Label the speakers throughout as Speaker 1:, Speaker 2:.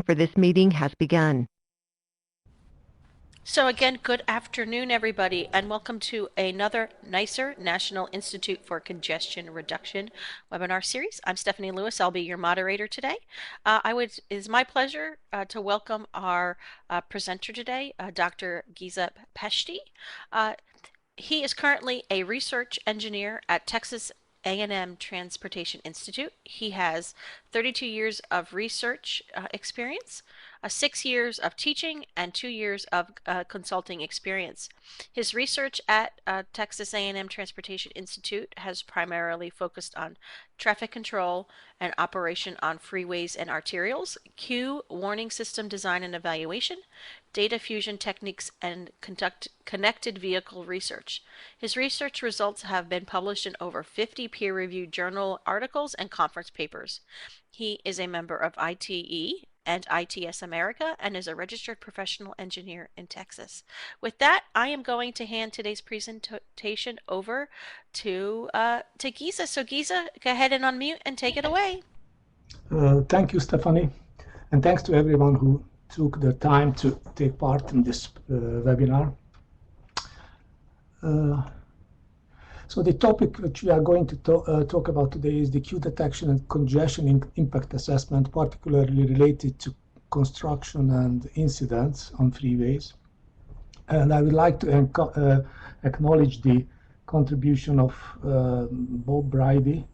Speaker 1: time for this meeting has begun.
Speaker 2: So again, good afternoon, everybody, and welcome to another NICR, National Institute for Congestion Reduction webinar series. I'm Stephanie Lewis. I'll be your moderator today. It is my pleasure to welcome our presenter today, Dr. Giza Peshti. He is currently a research engineer at Texas A&M Transportation Institute. He has 32 years of research experience, 6 years of teaching, and 2 years of consulting experience. His research at Texas A&M Transportation Institute has primarily focused on traffic control and operation on freeways and arterials, queue warning system design and evaluation, data fusion techniques, and connected vehicle research. His research results have been published in over 50 peer-reviewed journal articles and conference papers. He is a member of ITE and ITS America and is a registered professional engineer in Texas. With that, I am going to hand today's presentation over to Giza. So Giza, go ahead and unmute and take it away.
Speaker 3: Thank you, Stephanie, and thanks to everyone who took the time to take part in this webinar. So the topic which we are going to talk about today is the queue detection and congestion impact assessment, particularly related to construction and incidents on freeways. And I would like to acknowledge the contribution of Bob Brady,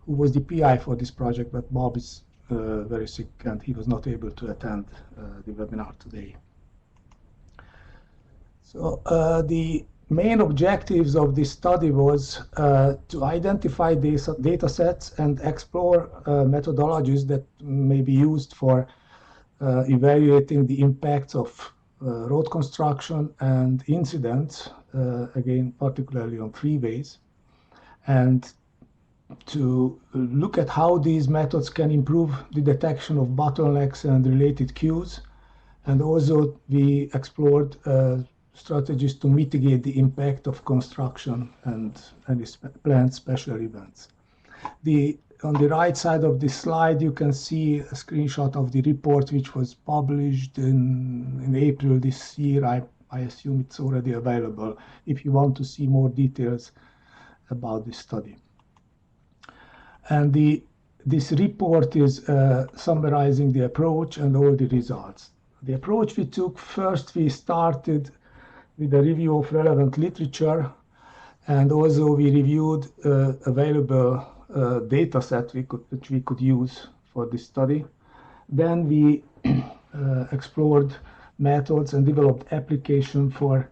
Speaker 3: who was the PI for this project, but Bob is very sick and he was not able to attend the webinar today. So the main objectives of this study was to identify these data sets and explore methodologies that may be used for evaluating the impacts of road construction and incidents, again, particularly on freeways, and to look at how these methods can improve the detection of bottlenecks and related queues. And also we explored strategies to mitigate the impact of construction and planned special events. On the right side of this slide, you can see a screenshot of the report which was published in April this year. I assume it's already available if you want to see more details about this study. And this report is summarizing the approach and all the results. The approach we took, first we started with a review of relevant literature, and also we reviewed available data set which we could use for this study. Then we explored methods and developed application for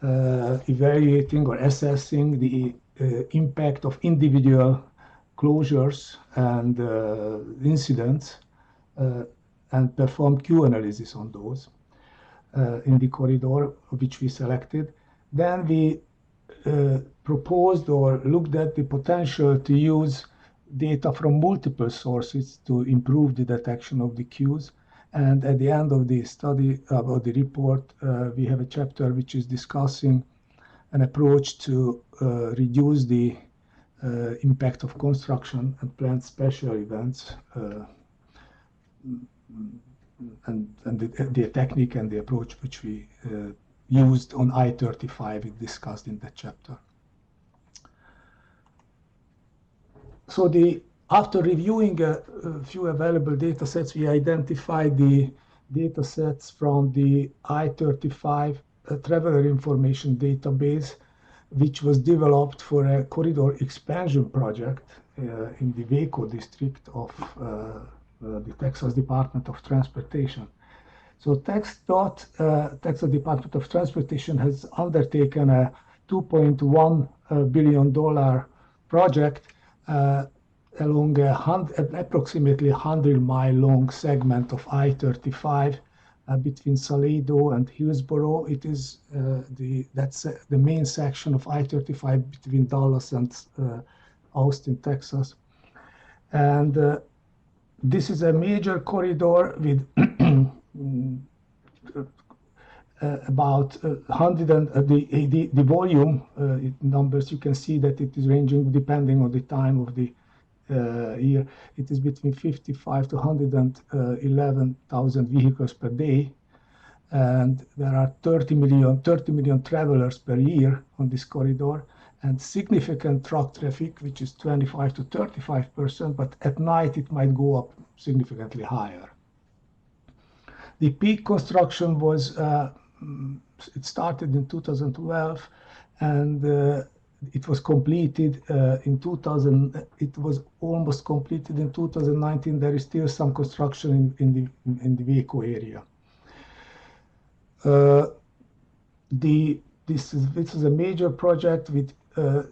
Speaker 3: evaluating or assessing the impact of individual closures and incidents and perform queue analysis on those in the corridor which we selected. Then we proposed or looked at the potential to use data from multiple sources to improve the detection of the queues. And at the end of the study, about the report, we have a chapter which is discussing an approach to reduce the impact of construction and planned special events, and the technique and the approach which we used on I-35 is discussed in that chapter. So after reviewing a few available data sets, we identified the data sets from the I-35 traveler information database, which was developed for a corridor expansion project in the Waco district of the Texas Department of Transportation. So Texas Department of Transportation has undertaken a $2.1 billion project along an approximately 100-mile long segment of I-35 between Salado and Hillsboro. It is that's the main section of I-35 between Dallas and Austin, Texas. And this is a major corridor with about 100 and the volume numbers. You can see that it is ranging depending on the time of the year, it is between 55 to 111,000 vehicles per day. And there are 30 million travelers per year on this corridor, and significant truck traffic, which is 25 to 35%, but at night it might go up significantly higher. The peak construction was, it started in 2012, and it was completed in 2000. It was almost completed in 2019. There is still some construction in the Waco area. This is a major project with a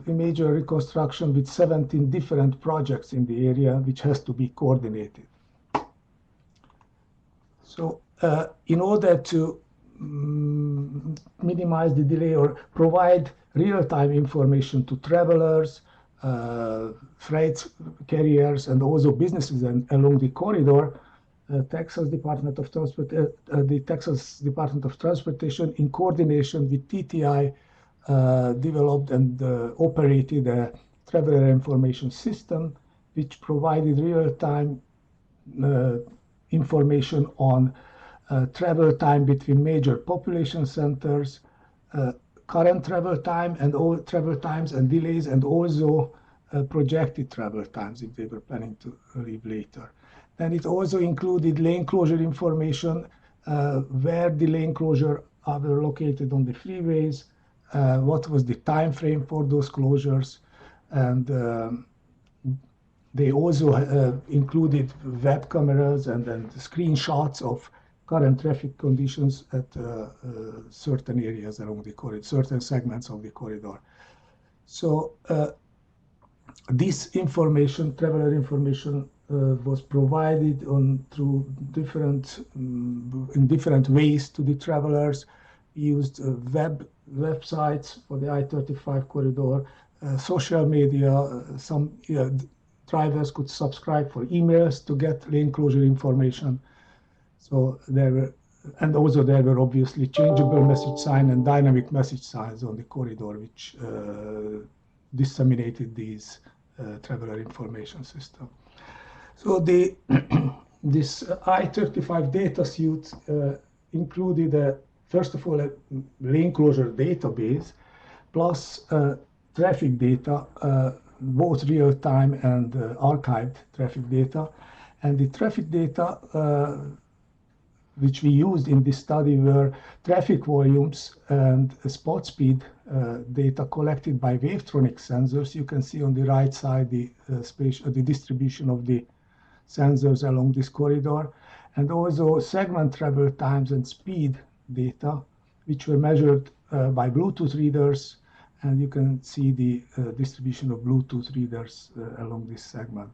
Speaker 3: major reconstruction with 17 different projects in the area, which has to be coordinated. So in order to minimize the delay or provide real-time information to travelers, freight carriers, and also businesses along the corridor, the Texas Department of Transportation, in coordination with TTI, developed and operated a traveler information system, which provided real-time information on travel time between major population centers, current travel time and all travel times and delays, and also projected travel times if they were planning to leave later. And it also included lane closure information, where the lane closure were located on the freeways, what was the time frame for those closures, and they also included web cameras and screenshots of current traffic conditions at certain areas along the corridor, certain segments of the corridor. So this information, traveler information, was provided through in different ways to the travelers. We used websites for the I-35 corridor, social media. Some drivers could subscribe for emails to get lane closure information. So there were, and also there were obviously changeable message sign and dynamic message signs on the corridor, which disseminated these traveler information system. So this I-35 data suite included, first of all, a lane closure database, plus traffic data, both real-time and archived traffic data. And the traffic data which we used in this study were traffic volumes and spot speed data collected by Wavetronic sensors. You can see on the right side the distribution of the sensors along this corridor, and also segment travel times and speed data, which were measured by Bluetooth readers, and you can see the distribution of Bluetooth readers along this segment.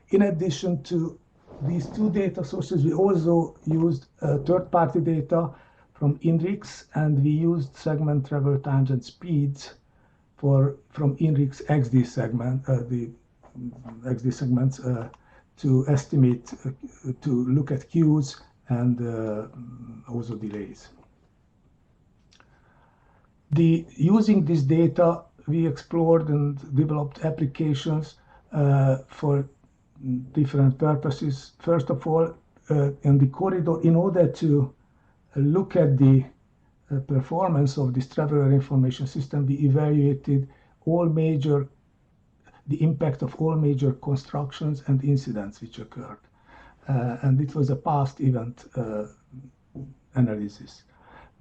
Speaker 3: In addition to these two data sources, we also used third-party data from INRIX, and we used segment travel times and speeds from INRIX XD segment, the XD segments, to estimate, to look at queues and also delays. Using this data, we explored and developed applications for different purposes. First of all, in the corridor, in order to look at the performance of this traveler information system, we evaluated the impact of all major constructions and incidents which occurred. And it was a past event analysis.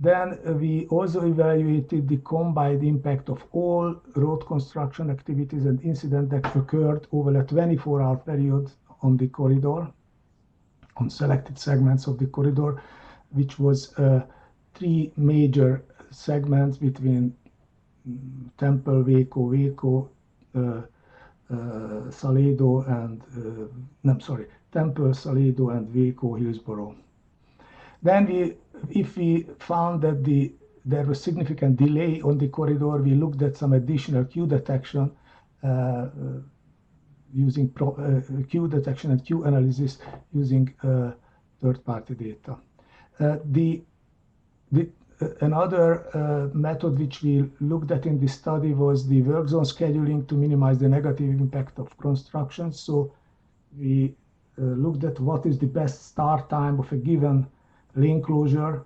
Speaker 3: Then we also evaluated the combined impact of all road construction activities and incidents that occurred over a 24-hour period on the corridor, on selected segments of the corridor, which was 3 major segments between Temple, Waco, Salado, and Temple, Salado, and Waco, Hillsboro. Then if we found that there was significant delay on the corridor, we looked at some additional queue detection using queue detection and queue analysis using third-party data. another method which we looked at in this study was the work zone scheduling to minimize the negative impact of construction. So we looked at what is the best start time of a given lane closure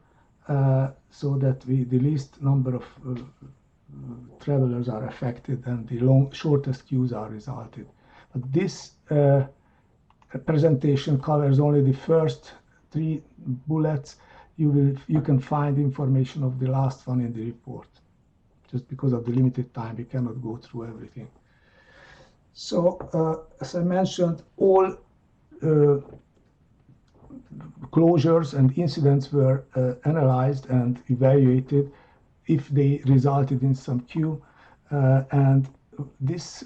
Speaker 3: so that the least number of travelers are affected and the shortest queues are resulted. But this presentation covers only the first 3 bullets. You can find information of the last one in the report. Just because of the limited time, we cannot go through everything. So, as I mentioned, all closures and incidents were analyzed and evaluated if they resulted in some queue. And this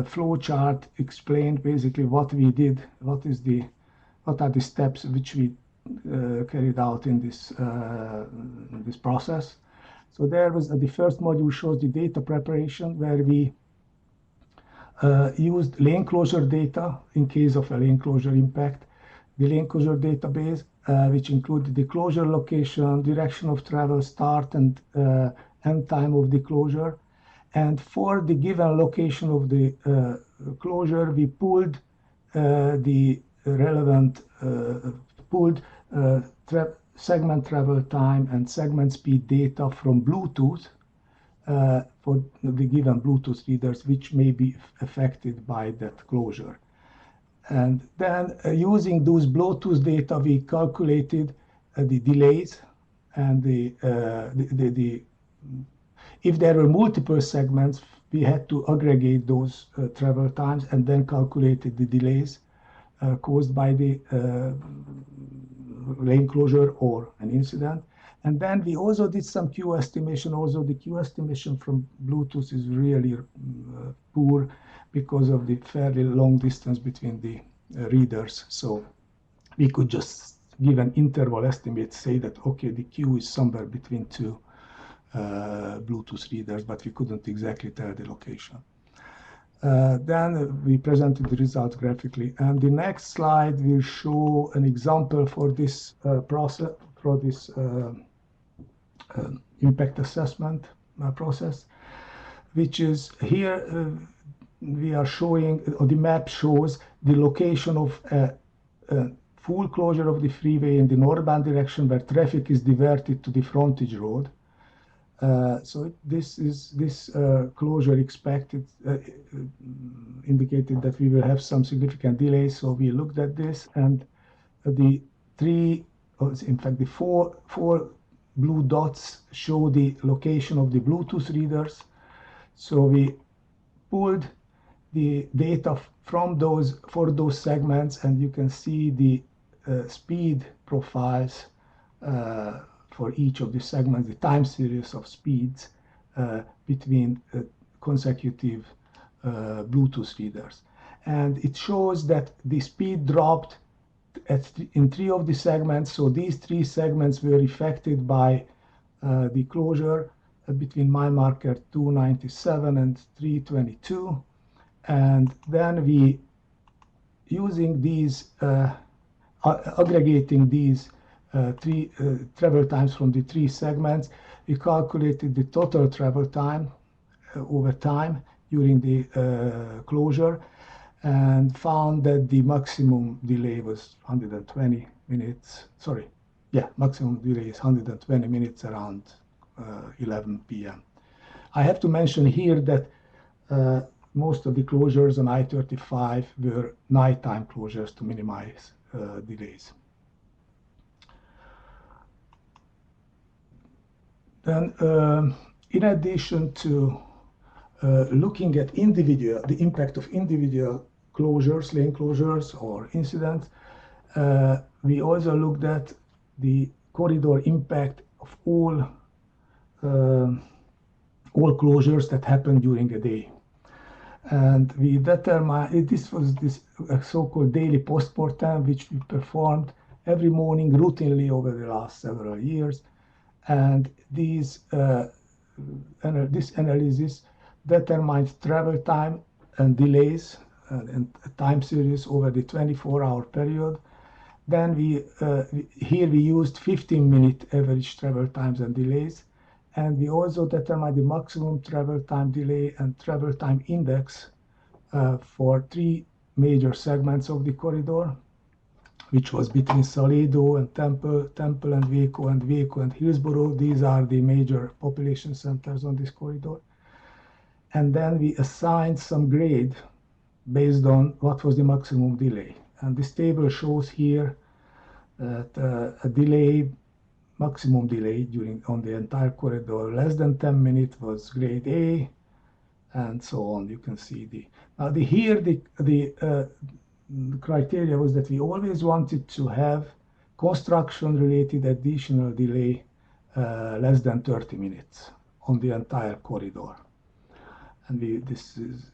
Speaker 3: flow chart explained basically what we did, what are the steps which we carried out in this process. So there was the first module shows the data preparation, where we used lane closure data in case of a lane closure impact. The lane closure database, which included the closure location, direction of travel, start and end time of the closure. And for the given location of the closure, we pulled the relevant segment travel time and segment speed data from Bluetooth for the given Bluetooth readers, which may be affected by that closure. And then using those Bluetooth data, we calculated the delays and if there were multiple segments, we had to aggregate those travel times and then calculated the delays caused by the lane closure or an incident. And then we also did some queue estimation. Also, the queue estimation from Bluetooth is really poor because of the fairly long distance between the readers. So we could just give an interval estimate, say that, okay, the queue is somewhere between 2 Bluetooth readers, but we couldn't exactly tell the location. Then we presented the results graphically, and the next slide will show an example for this process, for this impact assessment process, which is here we are showing, or the map shows the location of a full closure of the freeway in the northbound direction where traffic is diverted to the frontage road. So this closure expected indicated that we will have some significant delays. So we looked at this, and the four blue dots show the location of the Bluetooth readers. So we pulled the data from for those segments, and you can see the speed profiles for each of the segments, the time series of speeds between consecutive Bluetooth readers. And it shows that the speed dropped in 3 of the segments. So these 3 segments were affected by the closure between mile marker 297 and 322. And then we, using these, aggregating these travel times from the 3 segments, we calculated the total travel time over time during the closure, and found that the maximum delay was 120 minutes. Sorry, yeah, maximum delay is 120 minutes around 11 p.m. I have to mention here that most of the closures on I-35 were nighttime closures to minimize delays. Then, in addition to looking at the impact of individual closures, lane closures or incidents, we also looked at the corridor impact of all closures that happen during a day. And we determined, this was this so-called daily postmortem, which we performed every morning routinely over the last several years. And this analysis determined travel time and delays and time series over the 24-hour period. Then here we used 15-minute average travel times and delays, and we also determined the maximum travel time delay and travel time index for 3 major segments of the corridor, which was between Salado and Temple and Waco and Hillsborough. These are the major population centers on this corridor. And then we assigned some grade based on what was the maximum delay. And this table shows here that a delay, maximum delay on the entire corridor less than 10 minutes was grade A, and so on. You can see the criteria was that we always wanted to have construction-related additional delay less than 30 minutes on the entire corridor. And this is,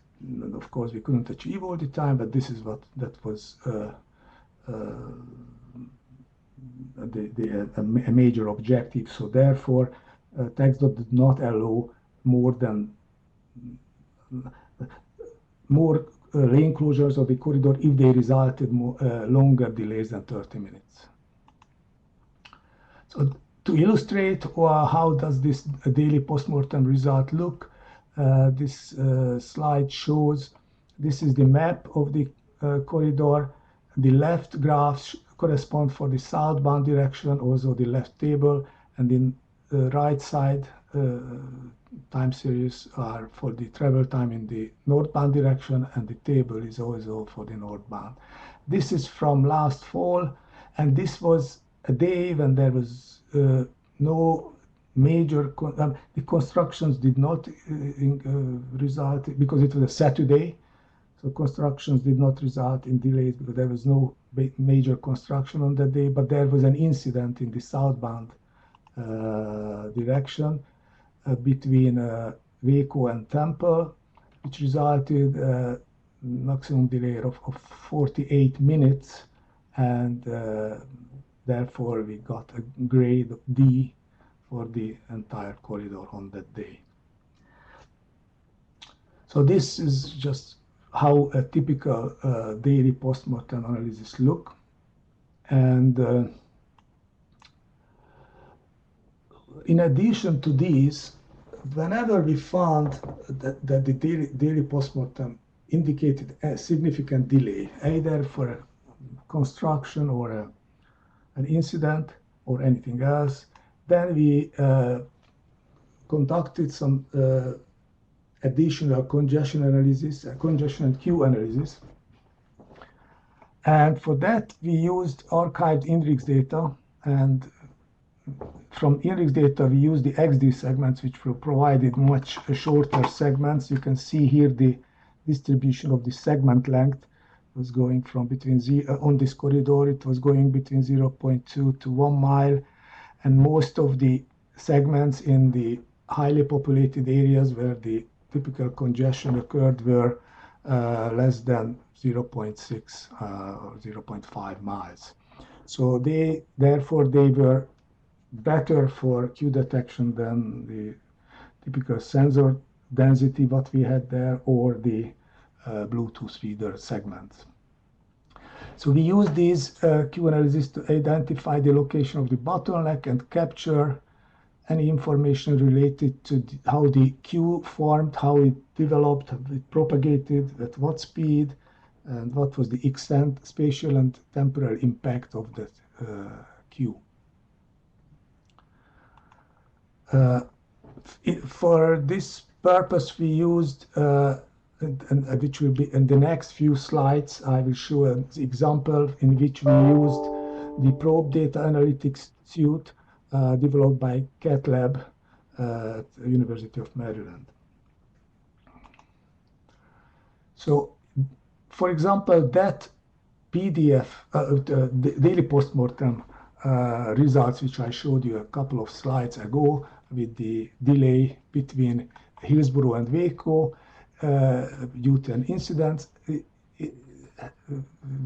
Speaker 3: of course, we couldn't achieve all the time, but this is that was a major objective. So therefore, TxDOT did not allow more lane closures of the corridor if they resulted longer delays than 30 minutes. So to illustrate how does this daily postmortem result look, this slide shows, this is the map of the corridor. The left graphs correspond for the southbound direction, also the left table, and the right side time series are for the travel time in the northbound direction, and the table is also for the northbound. This is from last fall, and this was a day when there was no major, the constructions did not result, because it was a Saturday, so constructions did not result in delays because there was no major construction on that day, but there was an incident in the southbound direction between Waco and Temple, which resulted maximum delay of 48 minutes, and therefore we got a grade D for the entire corridor on that day. So this is just how a typical daily postmortem analysis look. And in addition to these, whenever we found that the daily postmortem indicated a significant delay, either for a construction or an incident or anything else, then we conducted some additional congestion analysis, congestion and queue analysis. And for that, we used archived INRIX data, and from INRIX data, we used the XD segments, which were provided much shorter segments. You can see here the distribution of the segment length was going from between on this corridor, it was going between 0.2 to 1 mile, and most of the segments in the highly populated areas where the typical congestion occurred were less than 0.6 or 0.5 miles. So therefore they were better for queue detection than the typical sensor density what we had there, or the Bluetooth reader segments. So we use these queue analysis to identify the location of the bottleneck and capture any information related to how the queue formed, how it developed, how it propagated, at what speed, and what was the extent, spatial and temporal impact of that queue. For this purpose, we used, and which will be in the next few slides, I will show an example in which we used the probe data analytics suite developed by Cat Lab at the University of Maryland. So, for example, that PDF, the daily postmortem results, which I showed you a couple of slides ago, with the delay between Hillsborough and Waco due to an incident,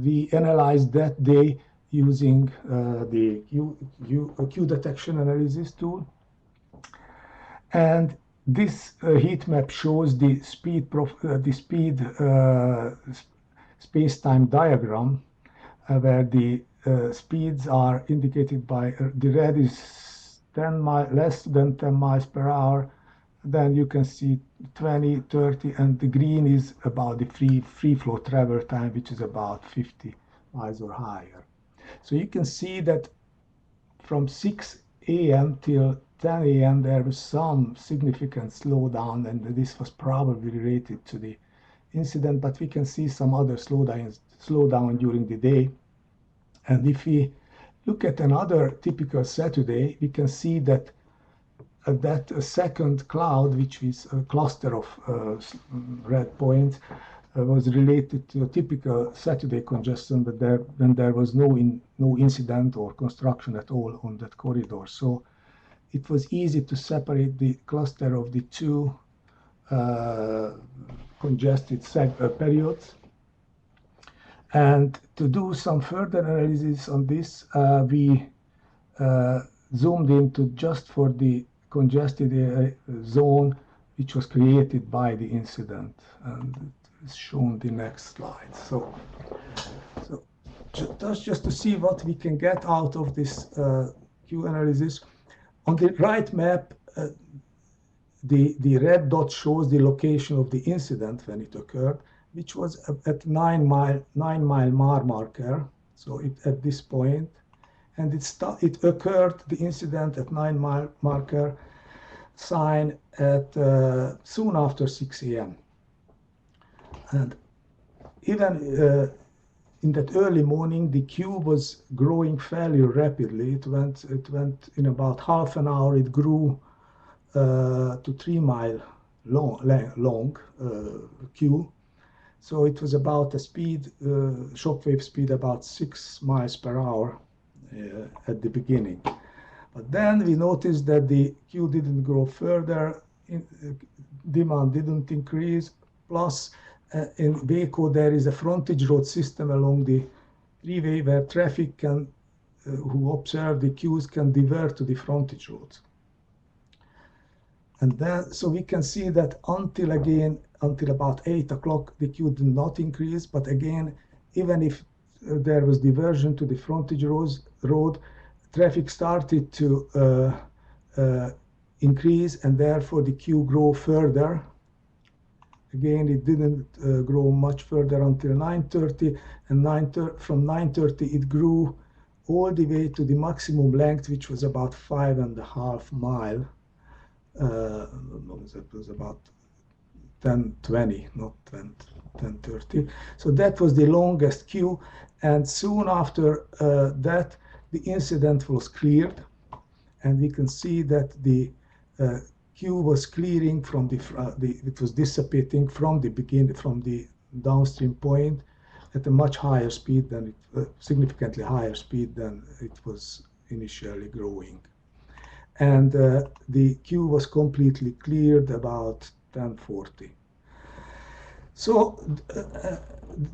Speaker 3: we analyzed that day using the queue detection analysis tool. And this heat map shows the speed space-time diagram where the speeds are indicated by the red is 10 less than 10 miles per hour. Then you can see 20, 30, and the green is about the free flow travel time, which is about 50 miles or higher. So you can see that from 6 a.m. till 10 a.m. there was some significant slowdown, and this was probably related to the incident, but we can see some other slowdown during the day. And if we look at another typical Saturday, we can see that that second cloud, which is a cluster of red points, was related to a typical Saturday congestion, but when there was no incident or construction at all on that corridor. So it was easy to separate the cluster of the two congested periods. And to do some further analysis on this, we zoomed into just for the congested zone which was created by the incident, and it's shown the next slide. So just to see what we can get out of this Q analysis. On the right map, the red dot shows the location of the incident when it occurred, which was at 9 mile marker. So at this point, and it occurred, the incident at 9 mile marker sign at soon after 6 a.m. And even in that early morning, the queue was growing fairly rapidly. It went in about half an hour. It grew to 3 mile long queue. So it was about a speed, shockwave speed, about 6 miles per hour at the beginning. But then we noticed that the queue didn't grow further, demand didn't increase, plus in Waco there is a frontage road system along the freeway where traffic can, who observe the queues, can divert to the frontage roads. And then, so we can see that until about 8 o'clock, the queue did not increase. But again, even if there was diversion to the frontage road, traffic started to increase, and therefore the queue grew further. Again, it didn't grow much further until 9:30, and from 9:30 it grew all the way to the maximum length, which was about 5.5 miles. That was about 10:20, not 10:30. So that was the longest queue, and soon after that, the incident was cleared, and we can see that the queue was clearing from it was dissipating from the downstream point at a much higher speed than significantly higher speed than it was initially growing. And the queue was completely cleared about 10:40. So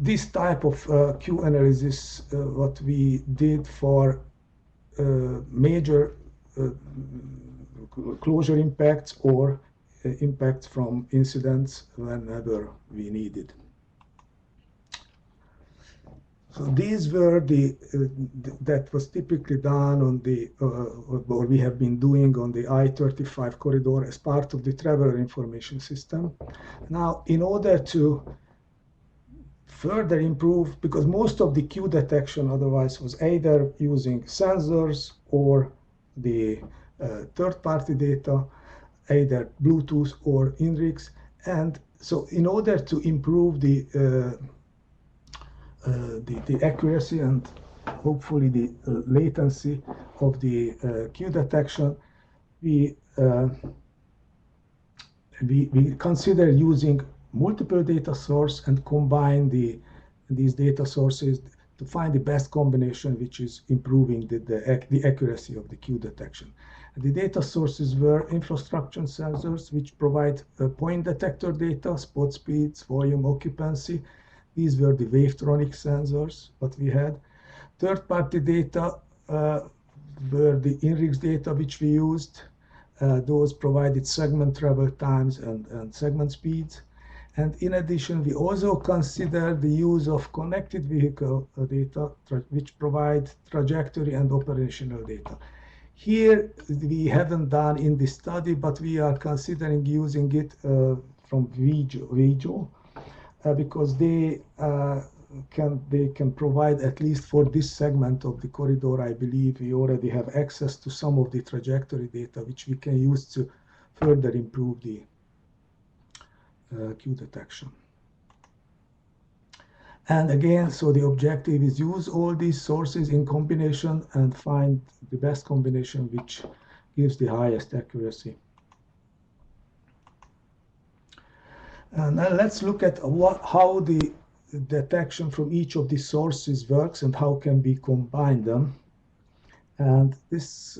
Speaker 3: this type of queue analysis, what we did for major closure impacts or impacts from incidents whenever we needed. So these were that was typically done on the, or we have been doing on the I-35 corridor as part of the traveler information system. Now, in order to further improve, because most of the queue detection otherwise was either using sensors or the third-party data, either Bluetooth or INRIX, and so in order to improve the accuracy and hopefully the latency of the queue detection, we consider using multiple data sources and combine these data sources to find the best combination, which is improving the accuracy of the queue detection. The data sources were infrastructure sensors, which provide point detector data, spot speeds, volume, occupancy. These were the Wavetronic sensors, what we had. Third-party data were the INRIX data, which we used. Those provided segment travel times and segment speeds. And in addition, we also consider the use of connected vehicle data, which provide trajectory and operational data. Here, we haven't done in this study, but we are considering using it from VIGO because they can provide, at least for this segment of the corridor, I believe we already have access to some of the trajectory data, which we can use to further improve the queue detection. And again, so the objective is use all these sources in combination and find the best combination which gives the highest accuracy. And now let's look at how the detection from each of these sources works and how can we combine them. And this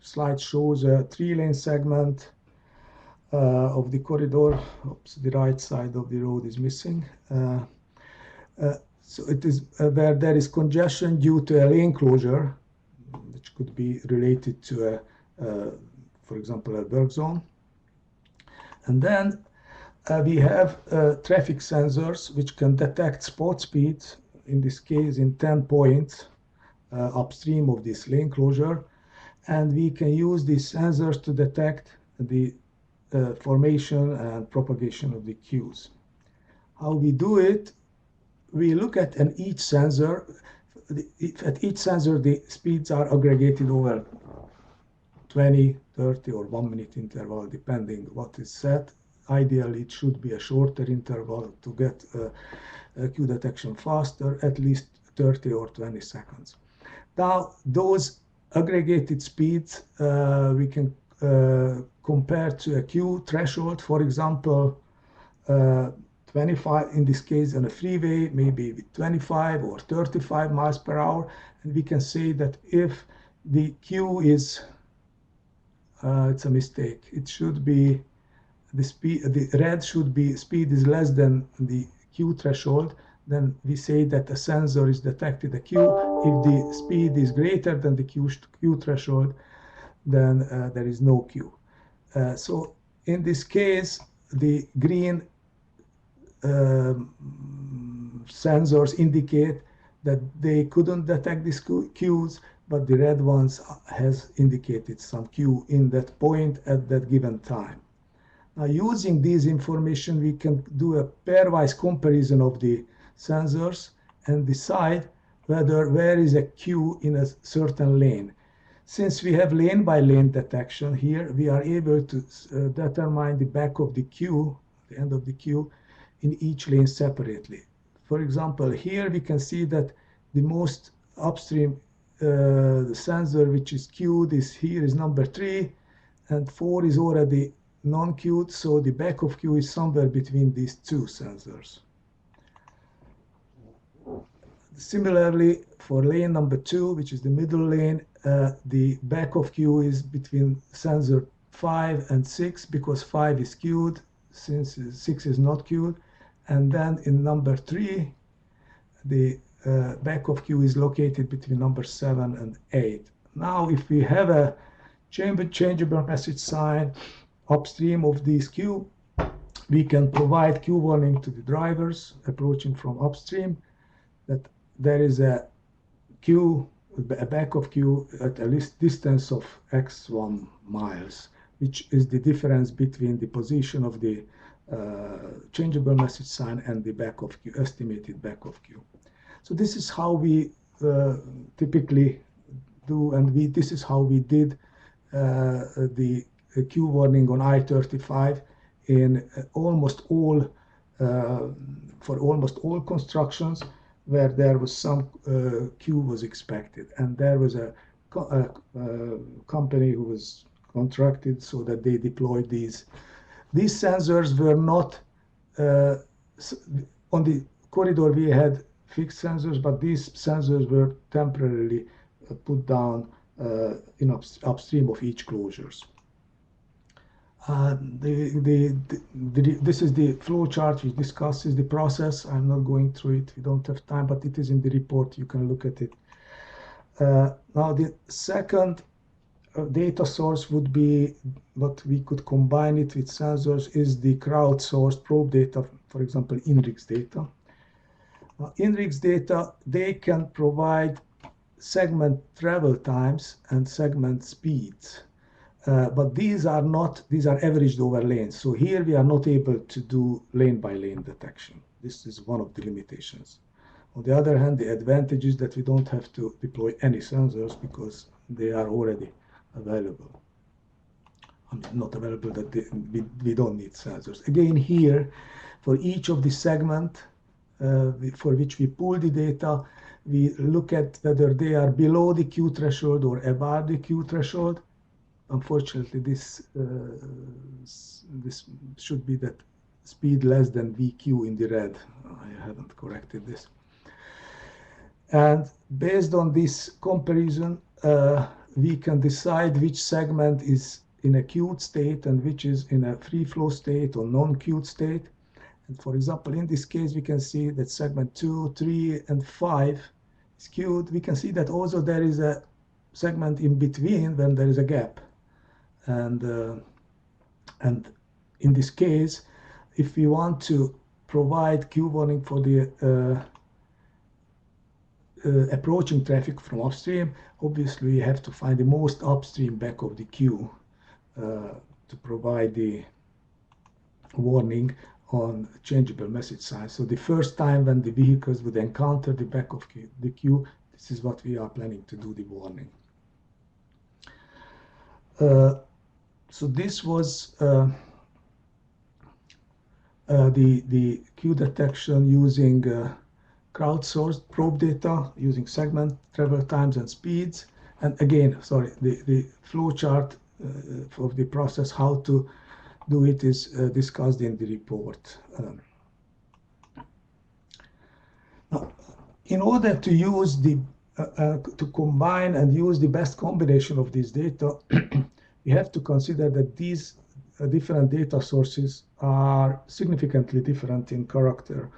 Speaker 3: slide shows a 3-lane segment of the corridor. Oops, the right side of the road is missing. So it is where there is congestion due to a lane closure, which could be related to for example, a work zone. And then we have traffic sensors which can detect spot speed, in this case in 10 points upstream of this lane closure. And we can use these sensors to detect the formation and propagation of the queues. How we do it? We look at each sensor. At each sensor, the speeds are aggregated over 20, 30, or 1 minute interval, depending what is set. Ideally, it should be a shorter interval to get queue detection faster, at least 30 or 20 seconds. Now, those aggregated speeds we can compare to a queue threshold. For example, 25, in this case on a freeway, maybe with 25 or 35 miles per hour. And we can say that if the queue is, it's a mistake, it should be the speed, the red should be speed is less than the queue threshold, then we say that a sensor is detected a queue. If the speed is greater than the queue threshold, then there is no queue. So in this case, the green sensors indicate that they couldn't detect these queues, but the red ones has indicated some queue in that point at that given time. Now, using this information, we can do a pairwise comparison of the sensors and decide where is a queue in a certain lane. Since we have lane by lane detection here, we are able to determine the back of the queue, the end of the queue, in each lane separately. For example, here we can see that the most upstream sensor which is queued is here is number 3, and 4 is already non-queued, so the back of queue is somewhere between these two sensors. Similarly, for lane number 2, which is the middle lane, the back of queue is between sensor 5 and 6, because 5 is queued, since 6 is not queued. And then in number 3, the back of queue is located between number 7 and 8. Now, if we have a changeable message sign upstream of this queue, we can provide queue warning to the drivers approaching from upstream that there is a queue, a back of queue at a least distance of x1 miles, which is the difference between the position of the changeable message sign and the back of queue, estimated back of queue. So this is how we typically do, and this is how we did the queue warning on I-35 in almost all for almost all constructions where there was some queue was expected, and there was a company who was contracted so that they deployed these. These sensors were not on the corridor. We had fixed sensors, but these sensors were temporarily put down in upstream of each closures. This is the flow chart which discusses the process. I'm not going through it. We don't have time, but it is in the report. You can look at it. Now, the second data source would be what we could combine it with sensors is the crowdsourced probe data, for example, INRIX data. INRIX data, they can provide segment travel times and segment speeds. But these are averaged over lanes. So here we are not able to do lane by lane detection. This is one of the limitations. On the other hand, the advantage is that we don't have to deploy any sensors because they are already available. I mean, not available, that we don't need sensors. Again, here, for each of the segment for which we pull the data, we look at whether they are below the Q threshold or above the Q threshold. Unfortunately, this should be that speed less than VQ in the red. I haven't corrected this. And based on this comparison, we can decide which segment is in a queued state and which is in a free flow state or non-queued state. And for example, in this case, we can see that segment 2, 3, and 5 is queued. We can see that also there is a segment in between when there is a gap. And in this case, if we want to provide queue warning for the approaching traffic from upstream, obviously we have to find the most upstream back of the queue to provide the warning on changeable message size. So the first time when the vehicles would encounter the back of the queue, this is what we are planning to do the warning. So this was the queue detection using crowdsourced probe data, using segment travel times and speeds. And again, sorry, the flow chart of the process, how to do it, is discussed in the report. Now, in order to use to combine and use the best combination of this data, we have to consider that these different data sources are significantly different in character.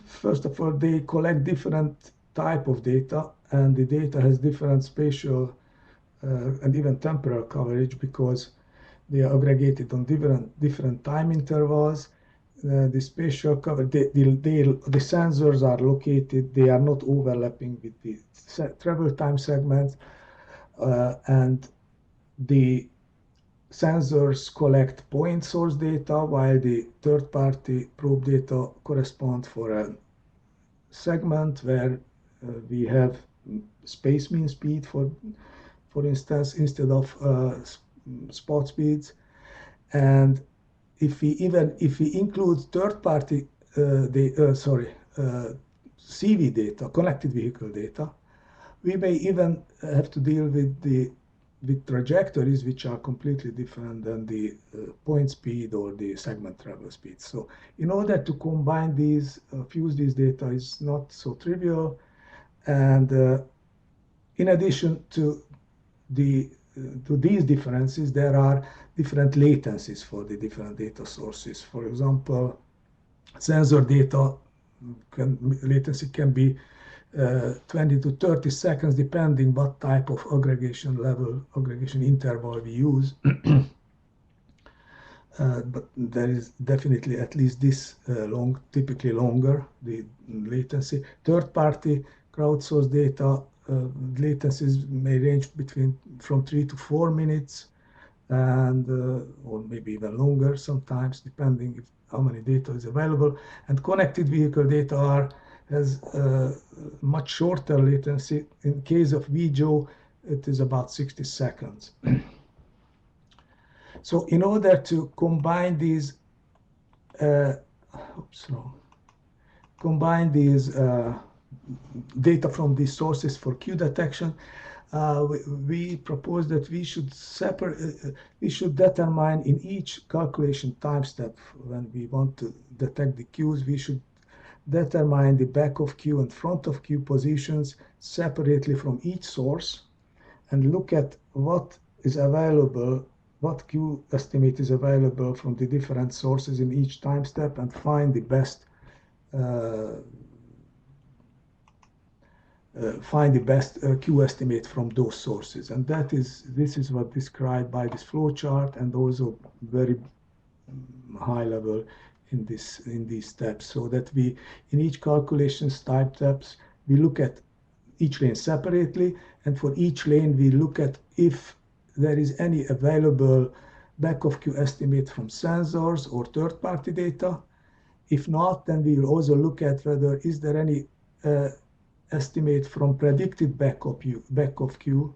Speaker 3: First of all, they collect different type of data, and the data has different spatial and even temporal coverage because they are aggregated on different time intervals. The spatial cover, the sensors are located, they are not overlapping with the travel time segments, and the sensors collect point source data while the third-party probe data correspond for a segment where we have space mean speed, for instance, instead of spot speeds. And if we include third-party CV data, connected vehicle data, we may even have to deal with trajectories which are completely different than the point speed or the segment travel speed. So in order to combine these, fuse these data is not so trivial. And in addition to these differences, there are different latencies for the different data sources. For example, sensor data latency can be 20 to 30 seconds, depending what type of aggregation interval we use. But there is definitely at least this typically longer, the latency. Third-party crowdsourced data latencies may range from 3 to 4 minutes, and or maybe even longer sometimes, depending how many data is available. And connected vehicle data has much shorter latency. In case of VJO, it is about 60 seconds. So in order to combine these, data from these sources for queue detection, we propose that we should determine in each calculation time step, when we want to detect the queues, we should determine the back of queue and front of queue positions separately from each source, and look at what is available, what queue estimate is available from the different sources in each time step, and find the best find the best Q estimate from those sources. And this is what described by this flowchart, and also very high level in these steps, so that we, in each calculations type steps, we look at each lane separately, and for each lane we look at if there is any available back of Q estimate from sensors or third-party data. If not, then we will also look at whether is there any estimate from predicted back of Q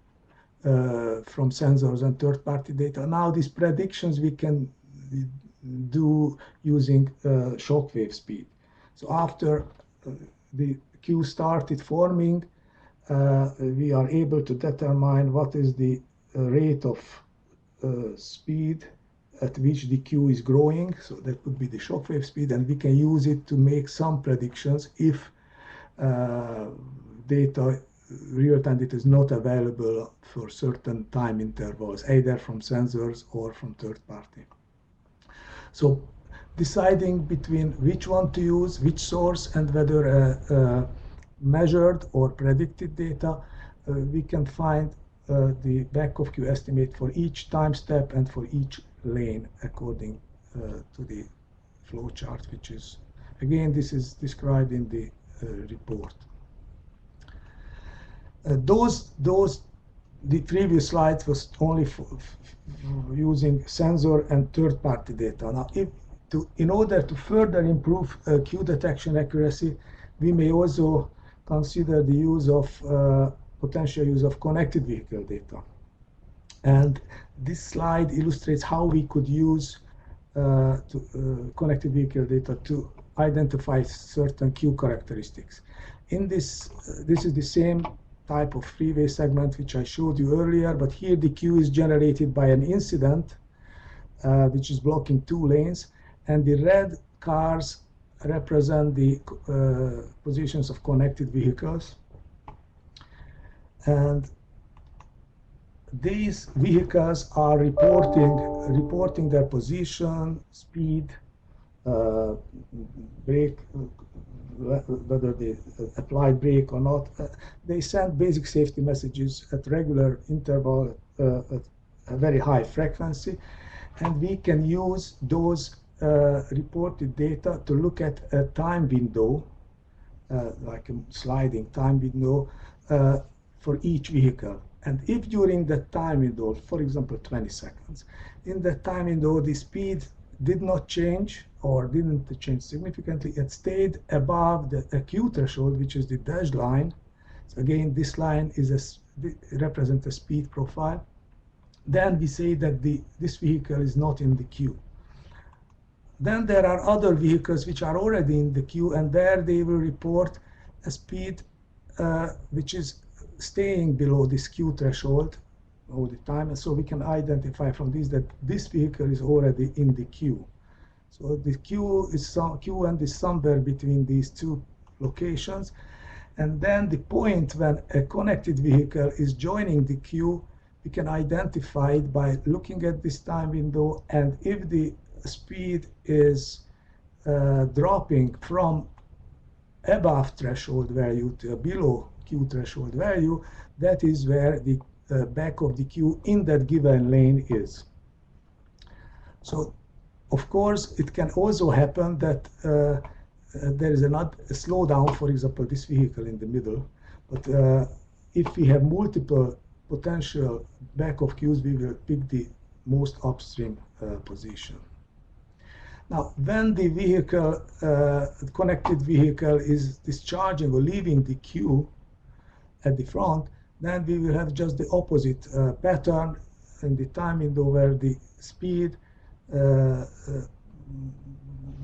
Speaker 3: from sensors and third-party data. Now these predictions we can do using shockwave speed. So after the Q started forming, we are able to determine what is the rate of speed at which the Q is growing. So that would be the shockwave speed, and we can use it to make some predictions if real-time data is not available for certain time intervals, either from sensors or from third party. So deciding between which one to use, which source, and whether measured or predicted data, we can find the back of Q estimate for each time step and for each lane according to the flow chart, which is, again, this is described in the report. The previous slides was only using sensor and third-party data. Now, in order to further improve Q detection accuracy, we may also consider the use of potential use of connected vehicle data. And this slide illustrates how we could use connected vehicle data to identify certain Q characteristics. In this is the same type of freeway segment which I showed you earlier, but here the Q is generated by an incident which is blocking 2 lanes, and the red cars represent the positions of connected vehicles. And these vehicles are reporting their position, speed, brake, whether they applied brake or not. They send basic safety messages at regular interval at a very high frequency, and we can use those reported data to look at a time window, like a sliding time window for each vehicle. And if during that time window, for example 20 seconds, in that time window the speed did not change or didn't change significantly, it stayed above the Q threshold, which is the dashed line. So again, this line represents a speed profile. Then we say that this vehicle is not in the queue. Then there are other vehicles which are already in the queue, and there they will report a speed which is staying below this Q threshold all the time, and so we can identify from this that this vehicle is already in the queue. So the queue end is somewhere between these two locations, and then the point when a connected vehicle is joining the queue, we can identify it by looking at this time window, and if the speed is dropping from above threshold value to below Q threshold value, that is where the back of the queue in that given lane is. So, of course, it can also happen that there is a slowdown, for example, this vehicle in the middle, but if we have multiple potential back of queues, we will pick the most upstream position. Now, when the vehicle, connected vehicle is discharging or leaving the queue at the front, then we will have just the opposite pattern in the time window where the speed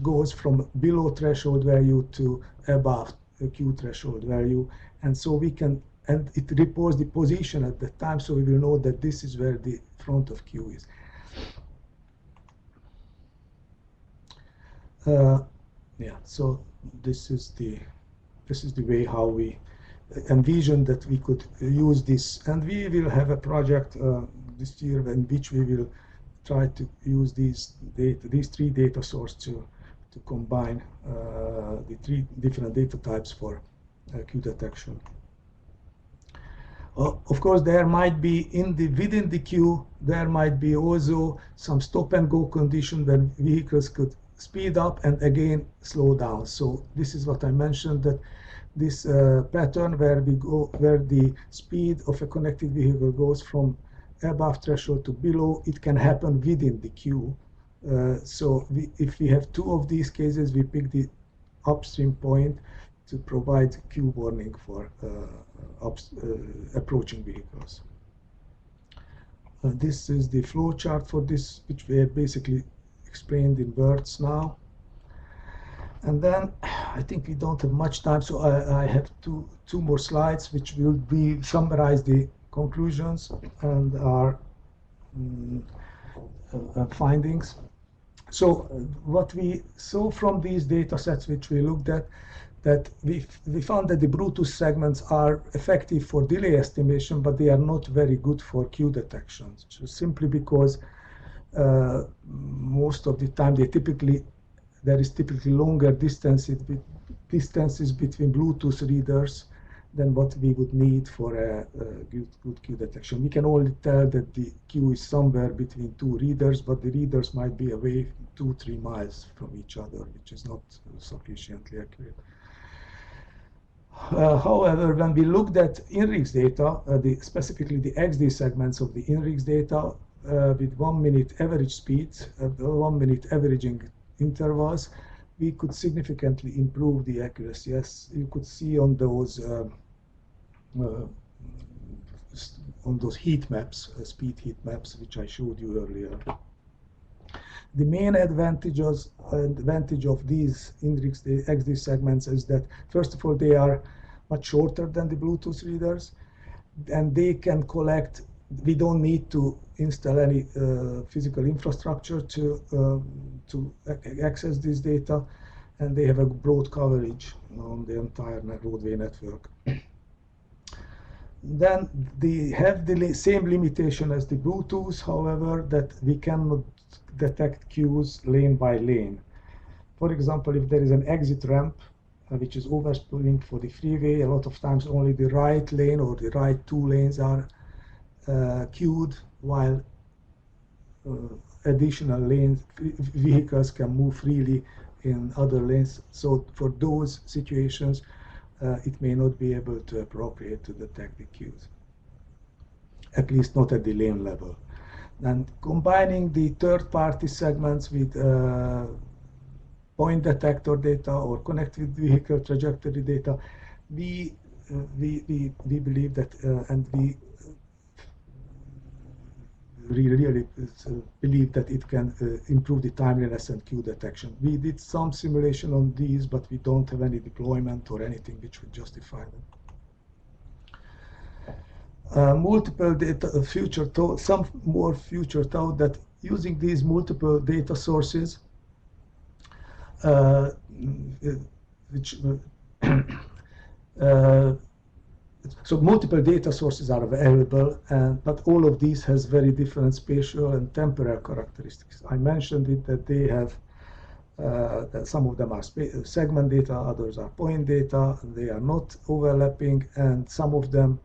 Speaker 3: goes from below threshold value to above the Q threshold value, and so we can, and it reports the position at the time, so we will know that this is where the front of Q is. Yeah, so this is the way how we envision that we could use this, and we will have a project this year in which we will try to use these 3 data sources to combine the 3 different data types for Q detection. Of course, there might be within the queue, there might be also some stop and go condition when vehicles could speed up and again slow down. So this is what I mentioned, that this pattern where the speed of a connected vehicle goes from above threshold to below, it can happen within the queue. So if we have two of these cases, we pick the upstream point to provide queue warning for approaching vehicles. This is the flow chart for this, which we have basically explained in words now. And then I think we don't have much time, so I have two more slides, which will summarize the conclusions and our findings. So what we saw from these data sets which we looked at, that we found that the Bluetooth segments are effective for delay estimation, but they are not very good for queue detection, simply because most of the time there is typically longer distances between Bluetooth readers than what we would need for a good queue detection. We can only tell that the queue is somewhere between two readers, but the readers might be away 2-3 miles from each other, which is not sufficiently accurate. However, when we looked at INRIX data, specifically the XD segments of the INRIX data with 1 minute average speeds, 1 minute averaging intervals, we could significantly improve the accuracy, as you could see on those heat maps, speed heat maps, which I showed you earlier. The main advantage of these INRIX XD segments is that, first of all, they are much shorter than the Bluetooth readers, and they can collect. We don't need to install any physical infrastructure to access this data, and they have a broad coverage on the entire roadway network. Then they have the same limitation as the Bluetooth, however, that we cannot detect queues lane by lane. For example, if there is an exit ramp which is overspilling for the freeway, a lot of times only the right lane or the right two lanes are queued, while additional lanes, vehicles can move freely in other lanes. So for those situations, it may not be able to appropriate to detect the queues, at least not at the lane level. And combining the third-party segments with point detector data or connected vehicle trajectory data, we believe that, and we really believe that it can improve the timeliness and queue detection. We did some simulation on these, but we don't have any deployment or anything which would justify them. Multiple data some more future thought that using these multiple data sources, so multiple data sources are available, but all of these has very different spatial and temporal characteristics. I mentioned it that they have that some of them are segment data, others are point data, they are not overlapping, and some of them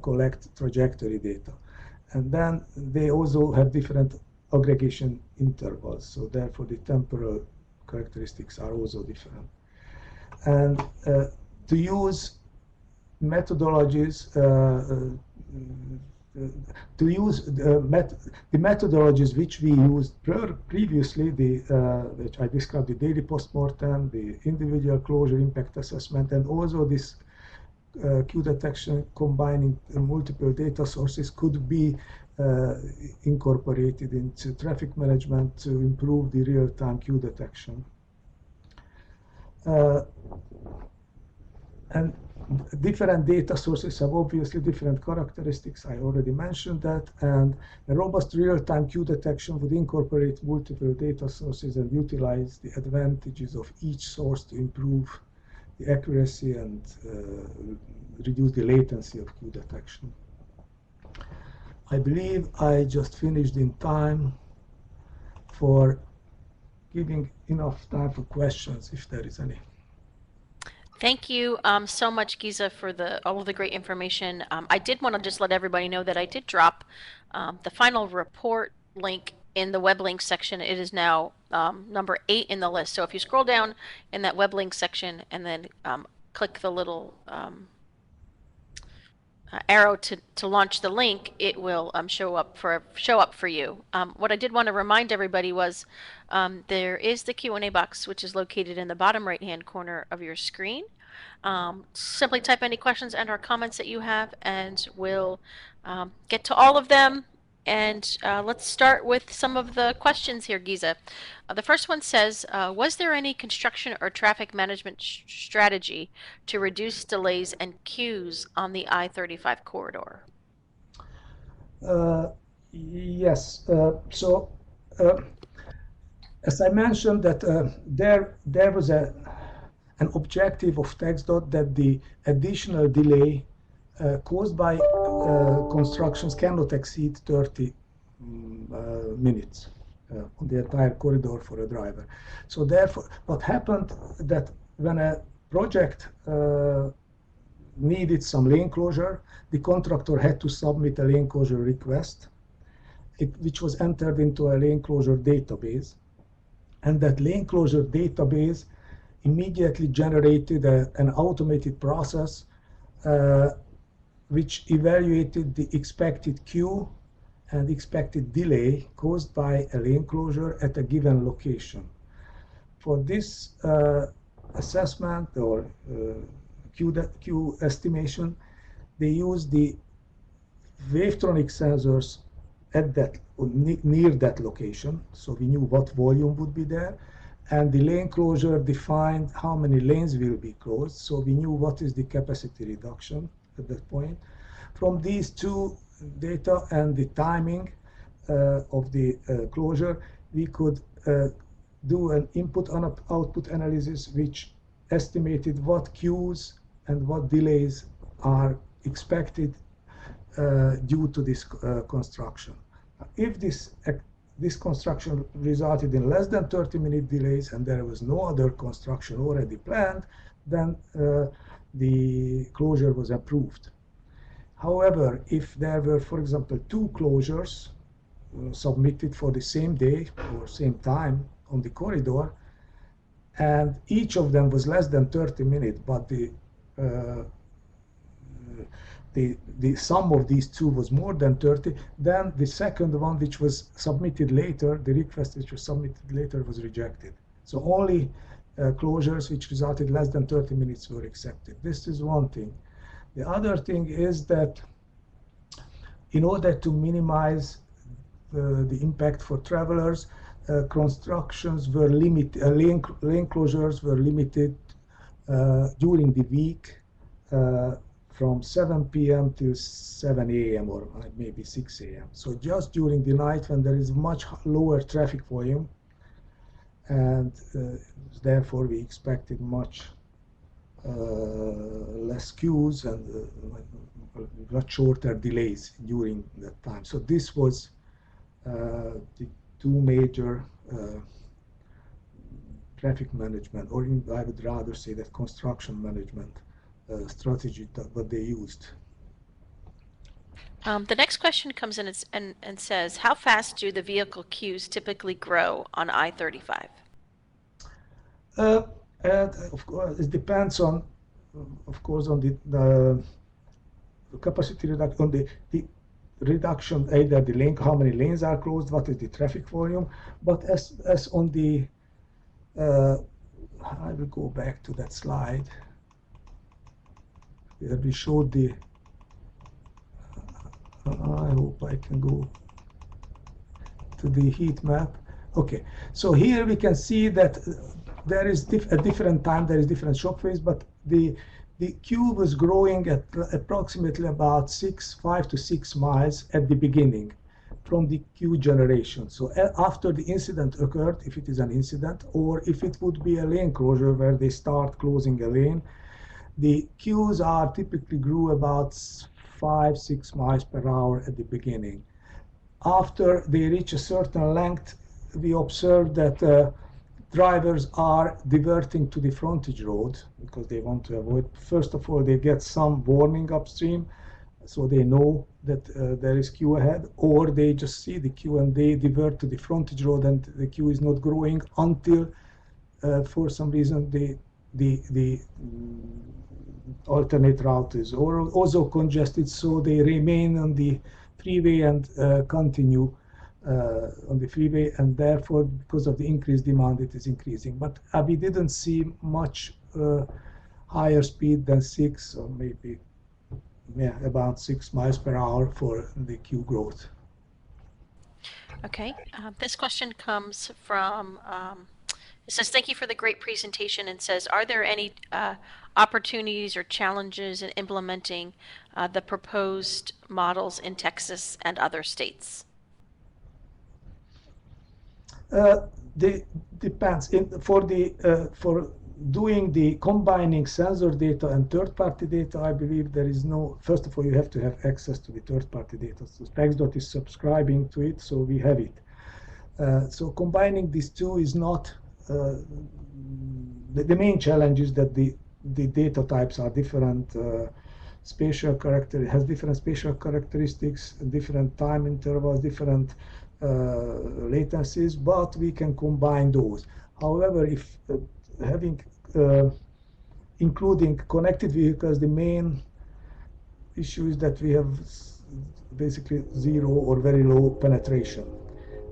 Speaker 3: collect trajectory data. And then they also have different aggregation intervals, so therefore the temporal characteristics are also different. And to use methodologies, the methodologies which we used previously, which I described, the daily postmortem, the individual closure impact assessment, and also this queue detection combining multiple data sources, could be incorporated into traffic management to improve the real-time queue detection. And different data sources have obviously different characteristics. I already mentioned that. And a robust real-time queue detection would incorporate multiple data sources and utilize the advantages of each source to improve the accuracy and reduce the latency of queue detection. I believe I just finished in time for giving enough time for questions, if there is any.
Speaker 2: Thank you so much, Giza, for all of the great information. I did want to just let everybody know that I did drop the final report link in the web link section. It is now number 8 in the list. So if you scroll down in that web link section and then click the little arrow to launch the link, it will show up for you. What I did want to remind everybody was there is the Q&A box, which is located in the bottom right-hand corner of your screen. Simply type any questions and/or comments that you have, and we'll get to all of them. And let's start with some of the questions here, Giza. The first one says, was there any construction or traffic management strategy to reduce delays and queues on the I-35 corridor?
Speaker 3: Yes. As I mentioned, that there was an objective of TxDOT that the additional delay caused by constructions cannot exceed 30 minutes on the entire corridor for a driver. So therefore, what happened that when a project needed some lane closure, the contractor had to submit a lane closure request, which was entered into a lane closure database. And that lane closure database immediately generated an automated process which evaluated the expected queue and expected delay caused by a lane closure at a given location. For this assessment or queue estimation, they used the wavetronic sensors at that near that location, so we knew what volume would be there, and the lane closure defined how many lanes will be closed, so we knew what is the capacity reduction at that point. From these two data and the timing of the closure, we could do an input and output analysis which estimated what queues and what delays are expected due to this construction. If this construction resulted in less than 30-minute delays and there was no other construction already planned, then the closure was approved. However, if there were, for example, 2 closures submitted for the same day or same time on the corridor, and each of them was less than 30 minutes, but the sum of these 2 was more than 30, then the second one, which was submitted later, the request which was submitted later, was rejected. So only closures which resulted less than 30 minutes were accepted. This is one thing. The other thing is that in order to minimize the impact for travelers, constructions were limited, lane closures were limited during the week from 7 p.m. till 7 a.m. or maybe 6 a.m. So just during the night when there is much lower traffic volume, and therefore we expected much less queues and much shorter delays during that time. So this was the 2 major traffic management, or I would rather say that construction management strategy that they used.
Speaker 2: The next question comes in and says, how fast do the vehicle queues typically grow on I-35?
Speaker 3: Of course, it depends on, of course, on the capacity reduction, on the reduction, either the lane, how many lanes are closed, what is the traffic volume. But as on the, I will go back to that slide where we showed the, I hope I can go to the heat map. Okay, so here we can see that there is a different time, there is different shock phase, but the queue was growing at approximately about 5 to 6 miles at the beginning from the queue generation. So after the incident occurred, if it is an incident, or if it would be a lane closure where they start closing a lane, the queues are typically grew about 5-6 miles per hour at the beginning. After they reach a certain length, we observed that drivers are diverting to the frontage road because they want to avoid, first of all, they get some warning upstream, so they know that there is queue ahead, or they just see the queue and they divert to the frontage road and the queue is not growing until for some reason the alternate route is also congested, so they remain on the freeway and continue on the freeway, and therefore because of the increased demand it is increasing. But we didn't see much higher speed than 6 or maybe about 6 miles per hour for the queue growth.
Speaker 2: Okay, this question comes from, it says, thank you for the great presentation, and says, are there any opportunities or challenges in implementing the proposed models in Texas and other states?
Speaker 3: Depends. For doing the combining sensor data and third-party data, I believe there is no. First of all, you have to have access to the third-party data. So SpexDot is subscribing to it, so we have it. So combining these two is not the main challenge. Is that the data types are different. Has different spatial characteristics, different time intervals, different latencies, but we can combine those. However, if including connected vehicles, the main issue is that we have basically zero or very low penetration.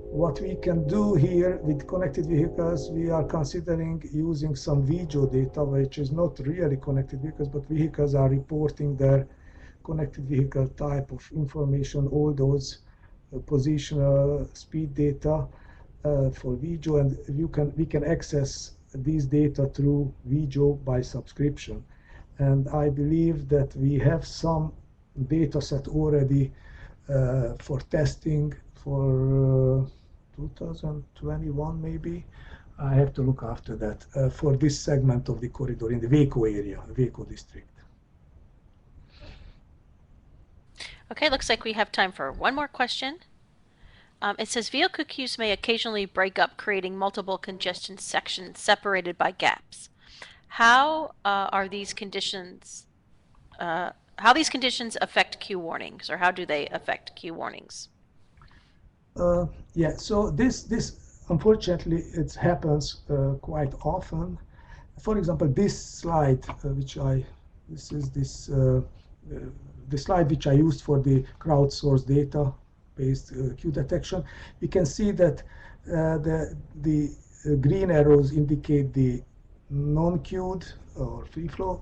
Speaker 3: What we can do here with connected vehicles, we are considering using some video data, which is not really connected vehicles, but vehicles are reporting their connected vehicle type of information, all those positional speed data for video, and we can access these data through video by subscription. And I believe that we have some data set already for testing for 2021 maybe. I have to look after that for this segment of the corridor in the Waco area, Waco district.
Speaker 2: Okay, looks like we have time for one more question. It says vehicle queues may occasionally break up, creating multiple congestion sections separated by gaps. How these conditions affect queue warnings, or how do they affect queue warnings?
Speaker 3: Yeah, so this unfortunately it happens quite often. For example, this slide, the slide which I used for the crowdsourced data-based queue detection. We can see that the green arrows indicate the non-queued or free flow,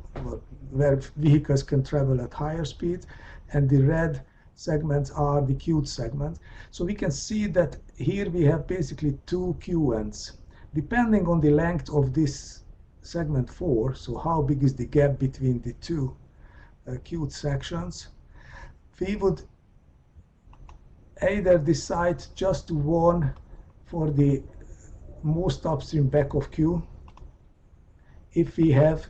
Speaker 3: where vehicles can travel at higher speeds, and the red segments are the queued segments. So we can see that here we have basically two queue ends. Depending on the length of this segment 4, so how big is the gap between the two queued sections, we would either decide just to warn for the most upstream back of queue if we have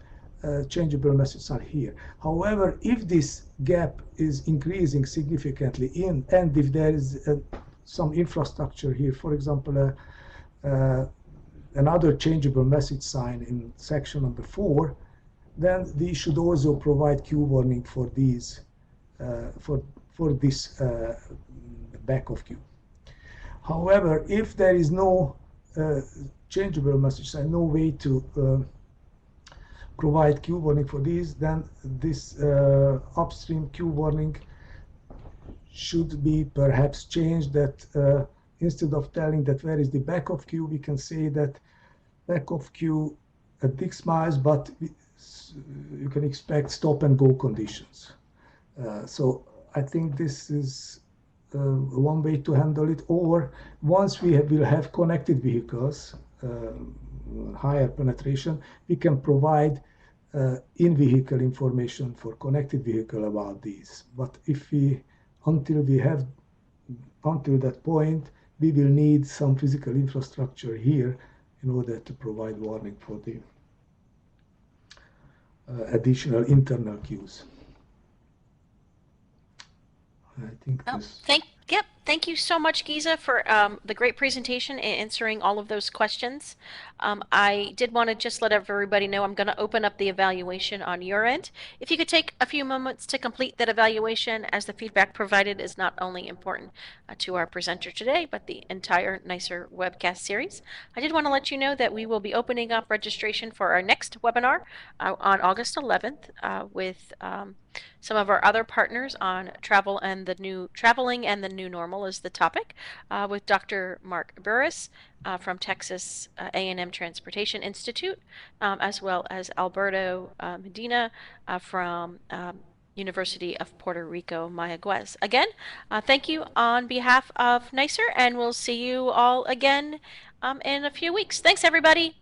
Speaker 3: changeable messages are here. However, if this gap is increasing significantly and if there is some infrastructure here, for example, another changeable message sign in section number 4, then we should also provide queue warning for these for this back of queue. However, if there is no changeable message sign, no way to provide queue warning for these, then this upstream queue warning should be perhaps changed, that instead of telling that where is the back of queue, we can say that back of queue at 6 miles, but you can expect stop and go conditions. So I think this is one way to handle it. Or once we will have connected vehicles, higher penetration, we can provide in-vehicle information for connected vehicle about these. But if until that point, we will need some physical infrastructure here in order to provide warning for the additional internal queues. I think this.
Speaker 2: Yep. Thank you so much, Giza, for the great presentation and answering all of those questions. I did want to just let everybody know I'm going to open up the evaluation on your end. If you could take a few moments to complete that evaluation, as the feedback provided is not only important to our presenter today, but the entire NICR webcast series. I did want to let you know that we will be opening up registration for our next webinar on August 11th with some of our other partners on traveling and the new normal is the topic, with Dr. Mark Burris from Texas A&M Transportation Institute, as well as Alberto Medina from University of Puerto Rico, Mayagüez. Again, thank you on behalf of NICR, and we'll see you all again in a few weeks. Thanks, everybody.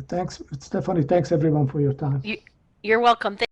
Speaker 3: Thanks, Stephanie. Thanks everyone for your time.
Speaker 2: You're welcome.